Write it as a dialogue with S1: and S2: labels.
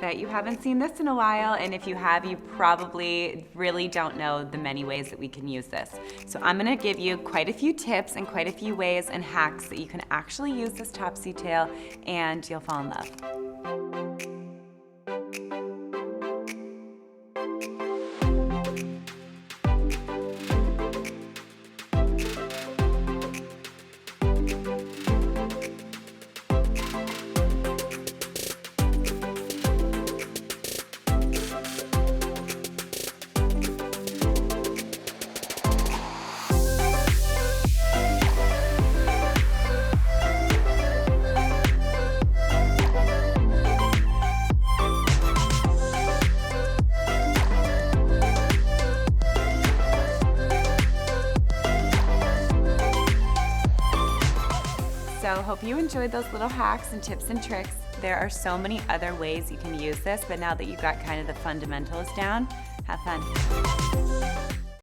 S1: that you haven't seen this in a while, and if you have, you probably really don't know the many ways that we can use this. So I'm gonna give you quite a few tips and quite a few ways and hacks that you can actually use this Topsytail and you'll fall in love. So hope you enjoyed those little hacks and tips and tricks. There are so many other ways you can use this, but now that you've got kind of the fundamentals down, have fun.